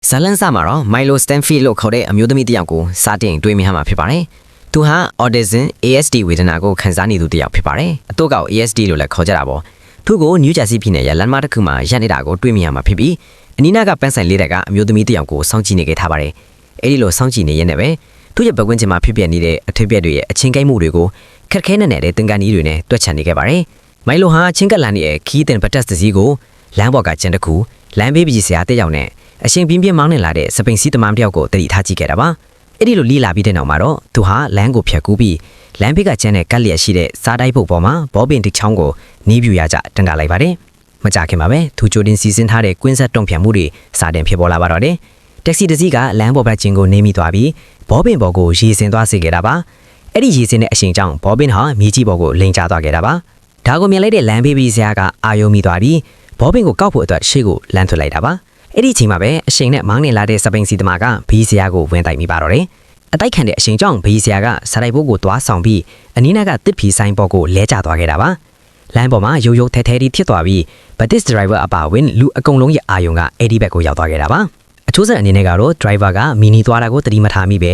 ဇလန်စာမှာတော့ Milo Stanfield လို့ခေါ်တဲ့အမျိုးသမီးတစ်ယောက်ကိုစတင်တွေ့မြင်မှာဖြစ်ပါတယ်။သူဟာ Autism ASD ဝေဒနာကိုခံစားနေသူတစ်ယောက်ဖြစ်ပါတယ်။အတော့ကောက် ASD လို့လည်းခေါ်ကြတာပေါ့။သူကို New Jersey ပြည်နယ်ရဲ့လမ်းမတစ်ခုမှာရပ်နေတာကိုတွေ့မြင်ရမှာဖြစ်ပြီးအနီးနားကပန်းဆိုင်လေးတွေကအမျိုးသမီးတစ်ယောက်ကိုစောင့်ကြည့်နေခဲ့ထားပါတယ်။အဲဒီလိုစောင့်ကြည့်နေရင်းနဲ့ပဲသူ့ရဲ့ပတ်ဝန်းကျင်မှာဖြစ်ပျက်နေတဲ့အထူးပြက်တွေရဲ့အချင်းကိန်းမှုတွေကိုခက်ခဲနဲ့တဲ့တင်ကန်ကြီးတွေနဲ့တွက်ချန်နေခဲ့ပါတယ်။ Milo ဟာချင်းကပ်လန်ရဲ့ခီးတင်ဘတ်တက်စစီကိုလမ်းပေါ်ကကျန်တစ်ခုလမ်းဘေးပကြီးဆရာတဲ့ကြောင်နဲ့အရှင်ပြင်းပြင်းမောင်းနေလာတဲ့စပိန်စီတမန်တယောက်ကိုတတိထားကြည့်ခဲ့တာပါ။အဲ့ဒီလိုလီလာပြီးတဲ့နောက်မှာတော့သူဟာလမ်းကိုဖြတ်ကူးပြီးလမ်းဘေးကကျန်တဲ့ကက်လျက်ရှိတဲ့စားတိုက်ပုတ်ပေါ်မှာဘောပင်တစ်ချောင်းကိုနီးပြူရကြတန်တာလိုက်ပါတယ်။မကြခင်မှာပဲသူချိုတင်စီစဉ်ထားတဲ့ကွင်းဆက်တုံ့ပြန်မှုတွေစာတင်ဖြစ်ပေါ်လာပါတော့တယ်။တက်ဆီတစ်စီးကလမ်းပေါ်ဘက်ချင်းကိုနေမိသွားပြီးဘောပင်ပေါ်ကိုရေစင်သွားစေခဲ့တာပါ။အဲ့ဒီရေစင်တဲ့အရှိန်ကြောင့်ဘောပင်ဟာမြေကြီးပေါ်ကိုလိန်ကျသွားခဲ့တာပါ။ဒါကိုမြင်လိုက်တဲ့လမ်းဘေးပြီးဆရာကအာယုံမိသွားပြီးဘောပင်ကိုကောက်ဖို့အတွက်ရှေ့ကိုလမ်းထွက်လိုက်တာပါ။အဲ့ဒီအချိန်မှာပဲအရှိန်နဲ့မောင်းနေလာတဲ့စပိန်စီသမားကဘီးဆရာကိုဝင်တိုက်မိပါတော့တယ်။အတိုက်ခံတဲ့အရှိန်ကြောင့်ဘီးဆရာကစတိုက်ဘိုးကိုတွားဆောင်ပြီးအနီးနားကတစ်ဖီဆိုင်ပေါ်ကိုလဲကျသွားခဲ့တာပါ။လမ်းပေါ်မှာရိုးရိုးထဲထဲတီးဖြစ်သွားပြီးဘတ်တစ်ဒရိုင်ဘာအပါဝင်လူအကုန်လုံးရဲ့အာယုံကအဲ့ဒီဘက်ကိုရောက်သွားခဲ့တာပါ။အချိုးဆက်အနေနဲ့ကတော့ဒရိုင်ဘာကမီနီသွားတာကိုတတိမထားမိပဲ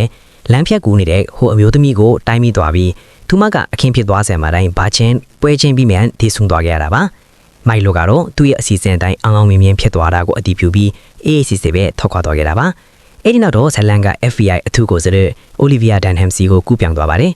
လမ်းဖြတ်ကူးနေတဲ့ဟိုအမျိုးသမီးကိုတိုင်းမိသွားပြီးသူမကအခင်းဖြစ်သွားစံမှာတိုင်းဘာချင်းပွဲချင်းပြီးမြန်တည်ဆုံသွားခဲ့ရတာပါ။မိုင်လိုကတော့သူ့ရဲ့အစီအစဉ်အတိုင်းအောင်အောင်မြင်မြင်ဖြစ်သွားတာကိုအတည်ပြုပြီးအေးအေးဆေးဆေးပဲထောက်ခွာသွားခဲ့တာပါ။အဲဒီနောက်တော့ဇလန်က FBI အထူးကိုယ်စားလှယ် Olivia Dunham စီကိုကူးပြောင်းသွားပါတယ်